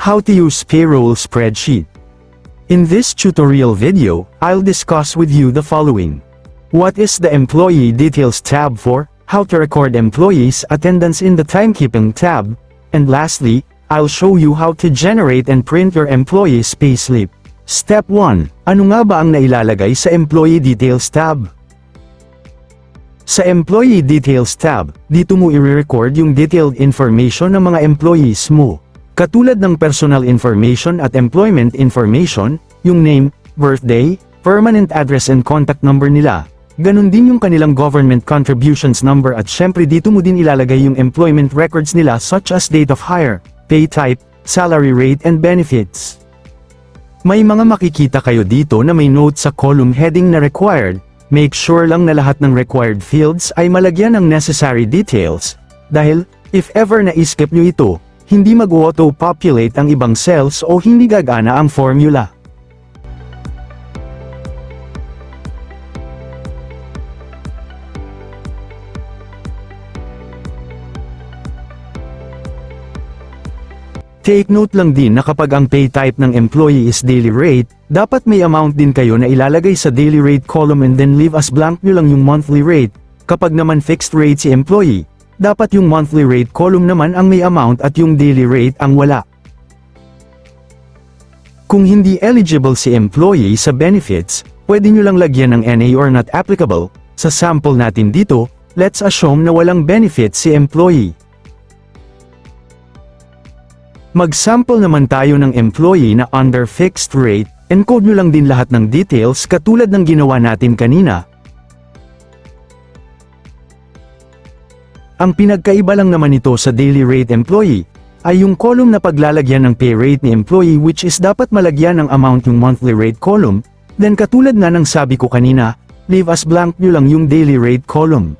How to use payroll spreadsheet. In this tutorial video, I'll discuss with you the following. What is the Employee Details tab for? How to record employees' attendance in the Timekeeping tab? And lastly, I'll show you how to generate and print your employee's payslip. Step 1. Ano nga ba ang nailalagay sa Employee Details tab? Sa Employee Details tab, dito mo i-record yung detailed information ng mga employees mo. Katulad ng personal information at employment information, yung name, birthday, permanent address and contact number nila. Ganon din yung kanilang government contributions number at syempre dito mo din ilalagay yung employment records nila such as date of hire, pay type, salary rate and benefits. May mga makikita kayo dito na may note sa column heading na required. Make sure lang na lahat ng required fields ay malagyan ng necessary details. Dahil, if ever na-skip nyo ito, hindi mag-auto-populate ang ibang cells o hindi gagana ang formula. Take note lang din na kapag ang pay type ng employee is daily rate, dapat may amount din kayo na ilalagay sa daily rate column and then leave as blank nyo lang yung monthly rate. Kapag naman fixed rate si employee, dapat yung monthly rate column naman ang may amount at yung daily rate ang wala. Kung hindi eligible si employee sa benefits, pwede nyo lang lagyan ng NA or not applicable. Sa sample natin dito, let's assume na walang benefits si employee. Mag-sample naman tayo ng employee na under fixed rate, encode nyo lang din lahat ng details katulad ng ginawa natin kanina. Ang pinagkaiba lang naman ito sa daily rate employee, ay yung column na paglalagyan ng pay rate ni employee which is dapat malagyan ng amount yung monthly rate column, then katulad nga ng sabi ko kanina, leave as blank nyo lang yung daily rate column.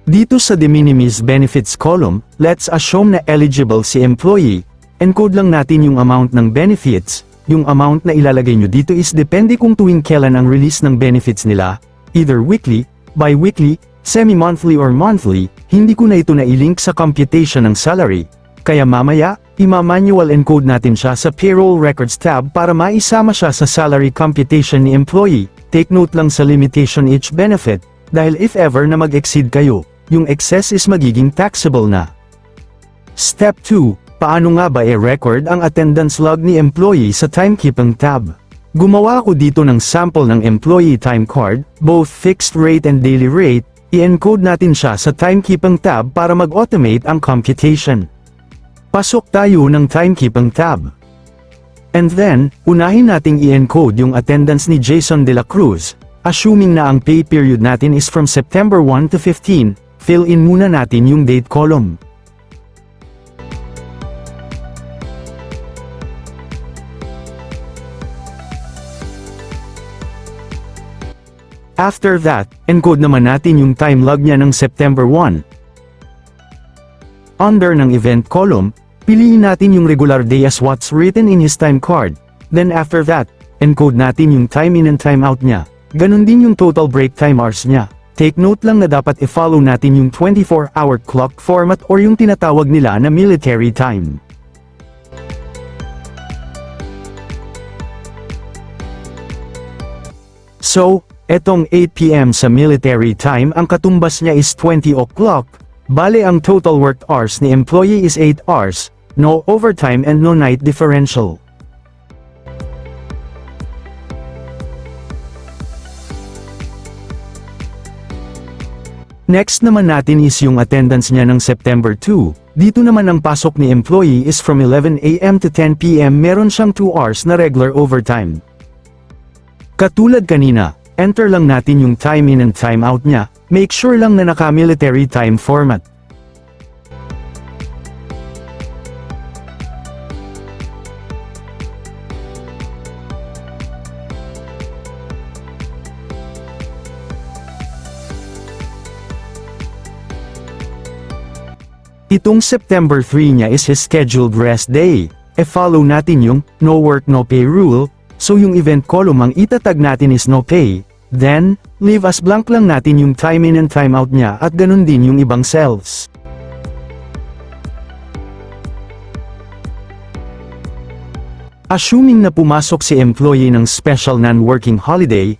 Dito sa de minimis benefits column, let's assume na eligible si employee, encode lang natin yung amount ng benefits, yung amount na ilalagay nyo dito is depende kung tuwing kailan ang release ng benefits nila, either weekly, bi-weekly, semi-monthly or monthly, hindi ko na ito na-link sa computation ng salary, kaya mamaya, ima-manual encode natin siya sa Payroll Records tab para maisama siya sa salary computation ni employee. Take note lang sa limitation each benefit, dahil if ever na mag-exceed kayo, yung excess is magiging taxable na. Step 2. Paano nga ba i-record ang attendance log ni employee sa Timekeeping tab? Gumawa ako dito ng sample ng employee time card, both fixed rate and daily rate, i-encode natin siya sa Timekeeping tab para mag-automate ang computation. Pasok tayo ng Timekeeping tab. And then, unahin nating i-encode yung attendance ni Jason De La Cruz, assuming na ang pay period natin is from September 1 to 15, fill in muna natin yung date column. After that, encode naman natin yung time log niya ng September 1. Under ng event column, piliin natin yung regular day as what's written in his time card. Then after that, encode natin yung time in and time out niya. Ganon din yung total break time hours niya. Take note lang na dapat i-follow natin yung 24-hour clock format or yung tinatawag nila na military time. So, etong 8 PM sa military time ang katumbas niya is 20 o'clock, bale ang total worked hours ni employee is 8 hours, no overtime and no night differential. Next naman natin is yung attendance niya ng September 2, dito naman ang pasok ni employee is from 11 AM to 10 PM meron siyang 2 hours na regular overtime. Katulad kanina, enter lang natin yung time in and time out niya, make sure lang na naka-military time format. Itong September 3 niya is his scheduled rest day. Follow natin yung no work no pay rule, so yung event column ang itatag natin is no pay. Then, leave as blank lang natin yung time in and time out niya at ganun din yung ibang cells. Assuming na pumasok si employee ng special non-working holiday,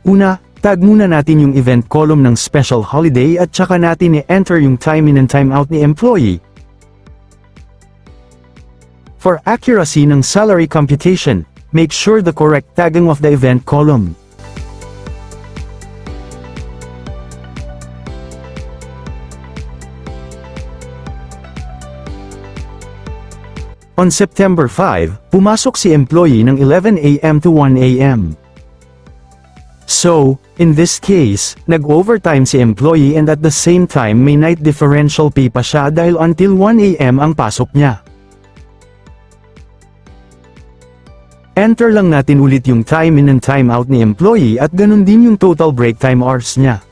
una, tag muna natin yung event column ng special holiday at saka natin i-enter yung time in and time out ni employee. For accuracy ng salary computation, make sure the correct tagging of the event column. On September 5, pumasok si employee ng 11 a.m. to 1 a.m. So, in this case, nag-overtime si employee and at the same time may night differential pay pa siya dahil until 1 a.m. ang pasok niya. Enter lang natin ulit yung time in and time out ni employee at ganun din yung total break time hours niya.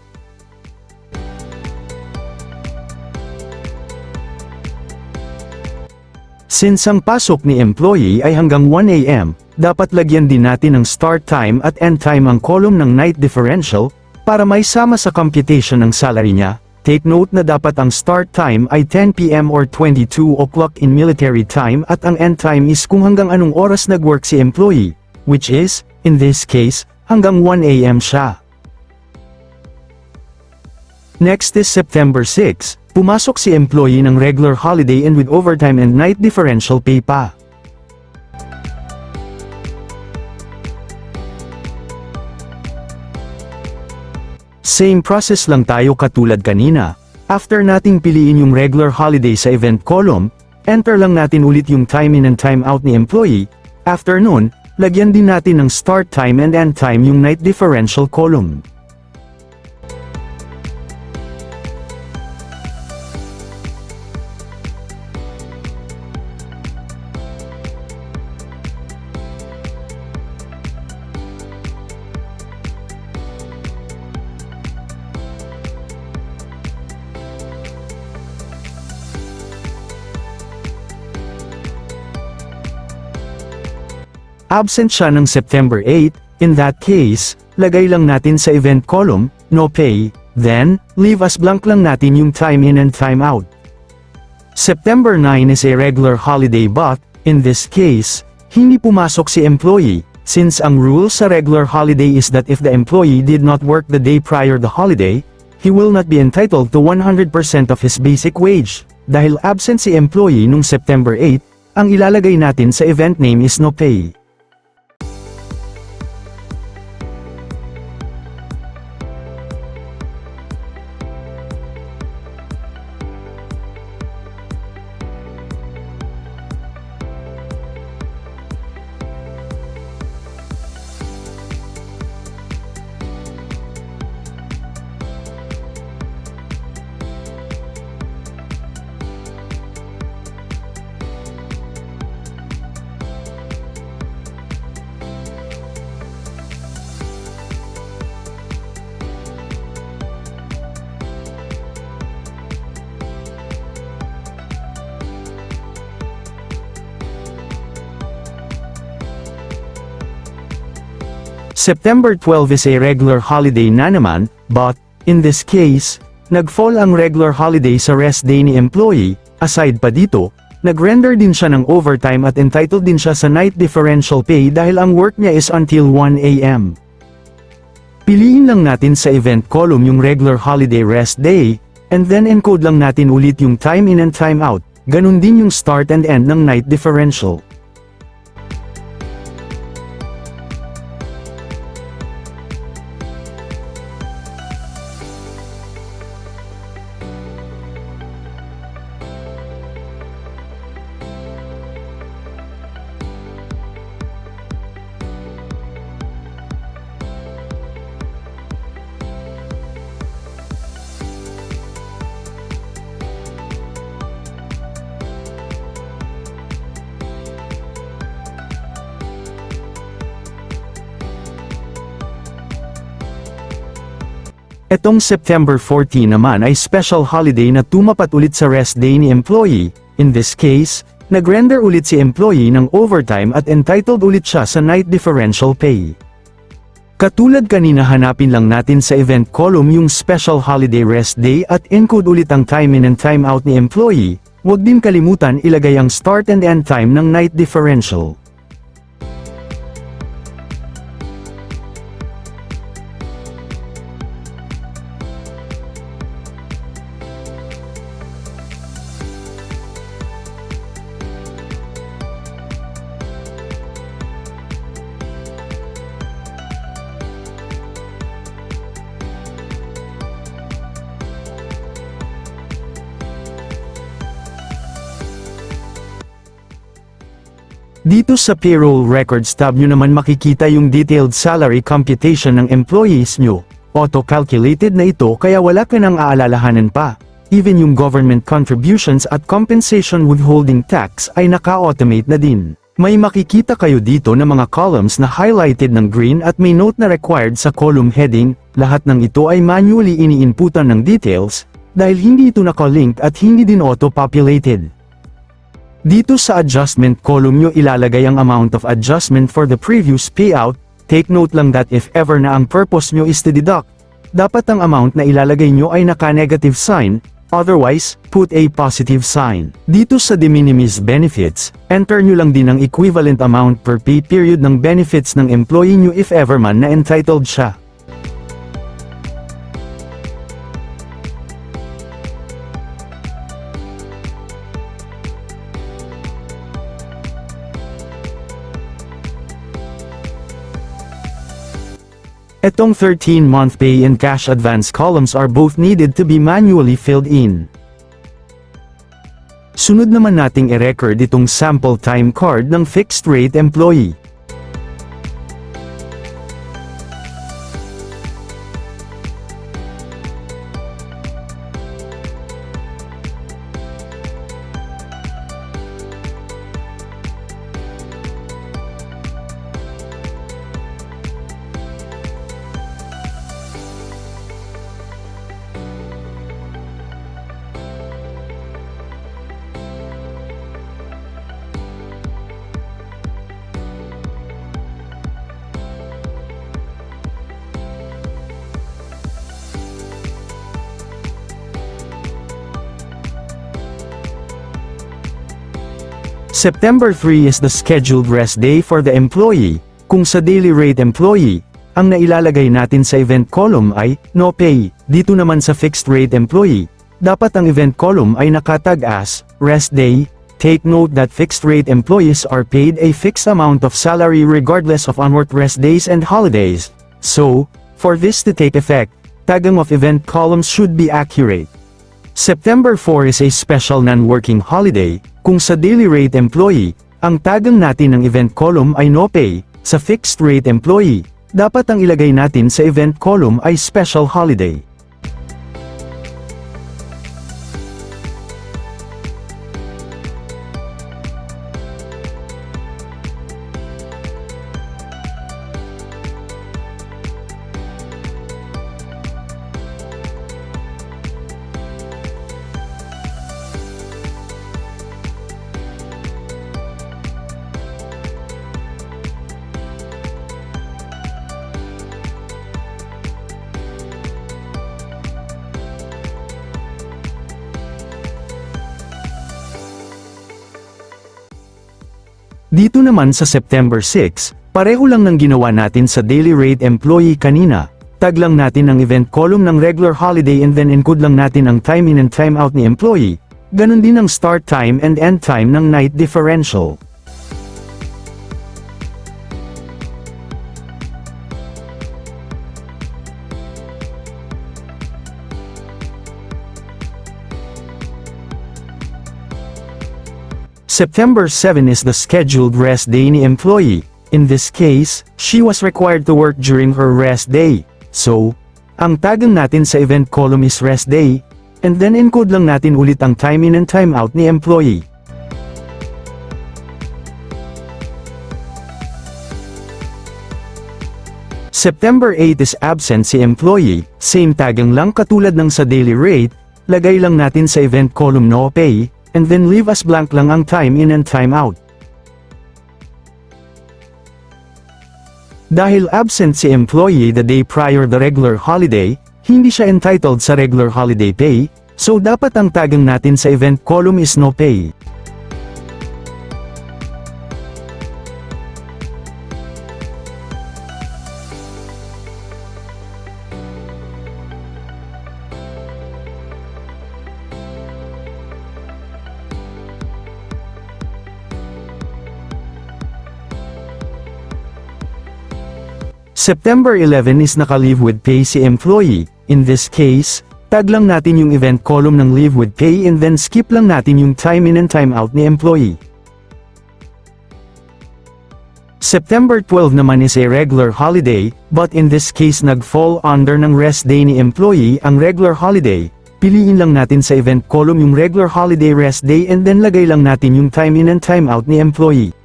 Since ang pasok ni employee ay hanggang 1 a.m., dapat lagyan din natin ng start time at end time ang column ng night differential, para may sama sa computation ng salary niya. Take note na dapat ang start time ay 10 p.m. or 22 o'clock in military time at ang end time is kung hanggang anong oras nag-work si employee, which is, in this case, hanggang 1 a.m. siya. Next is September 6. Pumasok si employee ng regular holiday and with overtime and night differential pay pa. Same process lang tayo katulad kanina. After nating piliin yung regular holiday sa event column, enter lang natin ulit yung time in and time out ni employee. After nun, lagyan din natin ng start time and end time yung night differential column. Absent siya ng September 8, in that case, lagay lang natin sa event column, no pay, then, leave as blank lang natin yung time in and time out. September 9 is a regular holiday but, in this case, hindi pumasok si employee, since ang rule sa regular holiday is that if the employee did not work the day prior the holiday, he will not be entitled to 100% of his basic wage. Dahil absent si employee nung September 8, ang ilalagay natin sa event name is no pay. September 12 is a regular holiday na naman, but, in this case, nag-fall ang regular holiday sa rest day ni employee. Aside pa dito, nag-render din siya ng overtime at entitled din siya sa night differential pay dahil ang work niya is until 1 a.m. Piliin lang natin sa event column yung regular holiday rest day, and then encode lang natin ulit yung time in and time out, ganun din yung start and end ng night differential. Etong September 14 naman ay special holiday na tumapat ulit sa rest day ni employee. In this case, nag-render ulit si employee ng overtime at entitled ulit siya sa night differential pay. Katulad kanina, hanapin lang natin sa event column yung special holiday rest day at encode ulit ang time in and time out ni employee. Huwag din kalimutan ilagay ang start and end time ng night differential. Dito sa Payroll Records tab nyo naman makikita yung detailed salary computation ng employees nyo. Auto-calculated na ito kaya wala ka nang aalalahanan pa. Even yung government contributions at compensation withholding tax ay naka-automate na din. May makikita kayo dito na mga columns na highlighted ng green at may note na required sa column heading. Lahat ng ito ay manually ini-inputan ng details, dahil hindi ito naka-link at hindi din auto-populated. Dito sa adjustment column nyo ilalagay ang amount of adjustment for the previous payout. Take note lang that if ever na ang purpose nyo is to deduct, dapat ang amount na ilalagay nyo ay naka-negative sign, otherwise, put a positive sign. Dito sa de minimis benefits, enter nyo lang din ang equivalent amount per pay period ng benefits ng employee nyo if ever man na entitled siya. Etong 13-month pay and cash advance columns are both needed to be manually filled in. Sunod naman nating i-record itong sample time card ng fixed rate employee. September 3 is the scheduled rest day for the employee. Kung sa daily rate employee, ang nailalagay natin sa event column ay no pay. Dito naman sa fixed rate employee, dapat ang event column ay nakatag as rest day. Take note that fixed rate employees are paid a fixed amount of salary regardless of unworked rest days and holidays. So, for this to take effect, tagging of event columns should be accurate. September 4 is a special non-working holiday. Kung sa daily rate employee, ang tagang natin ng event column ay no pay. Sa fixed rate employee, dapat ang ilagay natin sa event column ay special holiday. Dito naman sa September 6, pareho lang ng ginawa natin sa daily rate employee kanina. Tag lang natin ang event column ng regular holiday and then encode lang natin ang time in and time out ni employee. Ganon din ang start time and end time ng night differential. September 7 is the scheduled rest day ni employee. In this case, she was required to work during her rest day. So, ang tagang natin sa event column is rest day, and then encode lang natin ulit ang time in and time out ni employee. September 8 is absent si employee, same tagang lang katulad ng sa daily rate, lagay lang natin sa event column no pay, and then leave as blank lang ang time in and time out. Dahil absent si employee the day prior the regular holiday, hindi siya entitled sa regular holiday pay, So dapat ang tagang natin sa event column is no pay. September 11 is naka-leave with pay si employee. In this case, tag lang natin yung event column ng leave with pay and then skip lang natin yung time in and time out ni employee. September 12 naman is a regular holiday, but in this case nag-fall under ng rest day ni employee ang regular holiday. Piliin lang natin sa event column yung regular holiday rest day and then lagay lang natin yung time in and time out ni employee.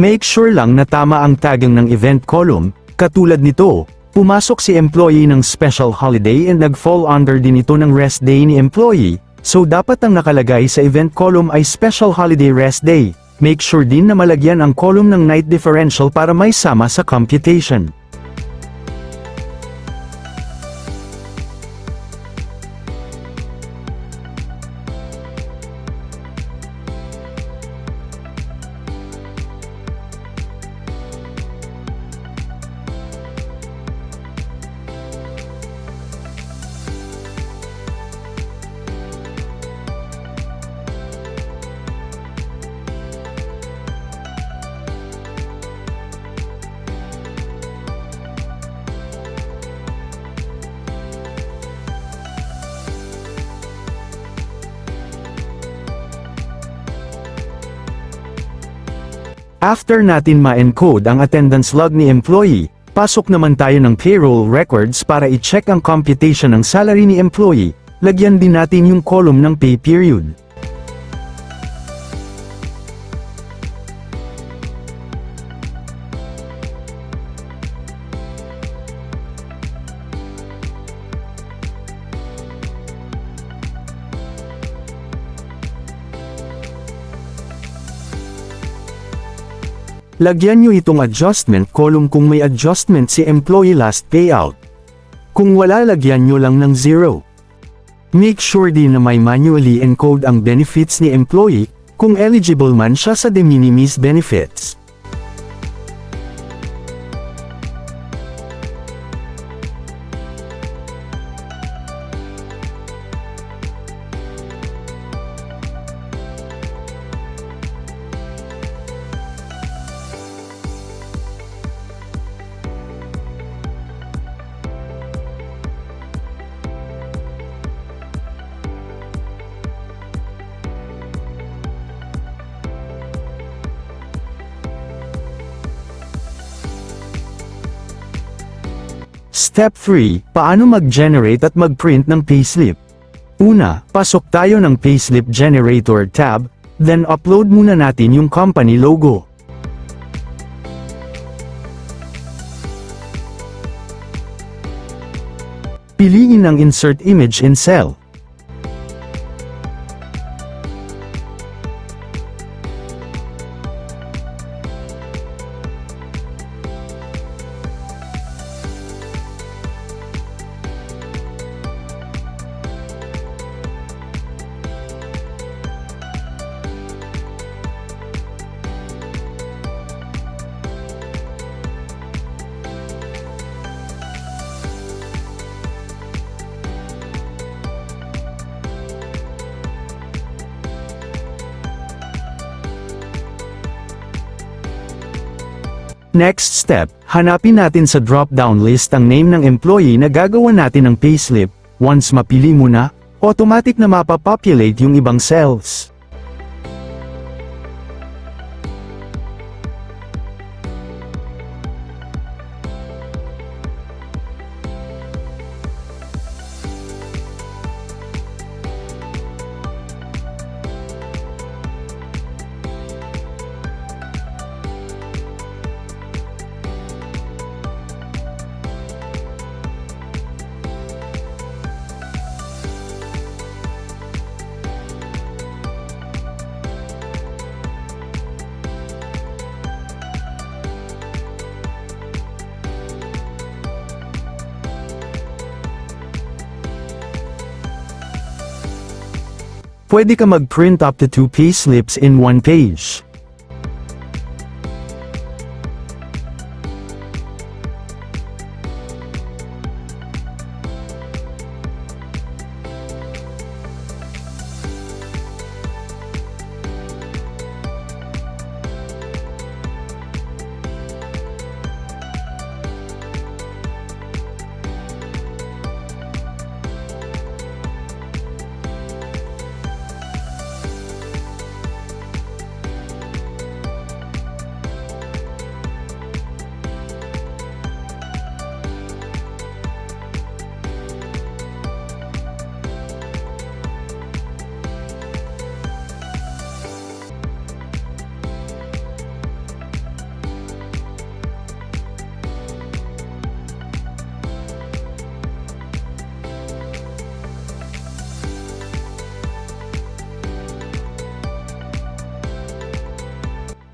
Make sure lang na tama ang tagging ng event column, katulad nito, pumasok si employee ng special holiday and nag-fall under din ito ng rest day ni employee, so dapat ang nakalagay sa event column ay special holiday rest day. Make sure din na malagyan ang column ng night differential para may sama sa computation. After natin ma-encode ang attendance log ni employee, pasok naman tayo ng payroll records para i-check ang computation ng salary ni employee. Lagyan din natin yung column ng pay period. Lagyan nyo itong adjustment column kung may adjustment si employee last payout. Kung wala, lagyan nyo lang ng 0. Make sure din na may manually encode ang benefits ni employee, kung eligible man siya sa de minimis benefits. Step 3, paano mag-generate at mag-print ng payslip? Una, pasok tayo ng Payslip Generator tab, then upload muna natin yung company logo. Piliin ang Insert Image in Cell. Next step, hanapin natin sa drop-down list ang name ng employee na gagawa natin ng payslip. Once mapili mo na, automatic na mapapopulate yung ibang cells. Pwede ka mag-print up to 2 payslips in one page.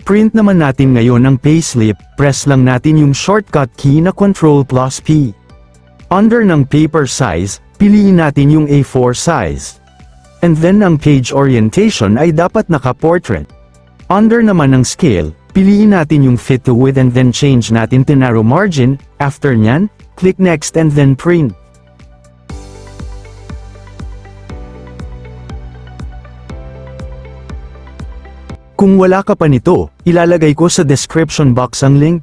Print naman natin ngayon ang payslip, press lang natin yung shortcut key na Ctrl+P. Under ng paper size, piliin natin yung A4 size. And then ang page orientation ay dapat naka-portrait. Under naman ng scale, piliin natin yung fit to width and then change natin to narrow margin. After nyan, click next and then print. Kung wala ka pa nito, ilalagay ko sa description box ang link.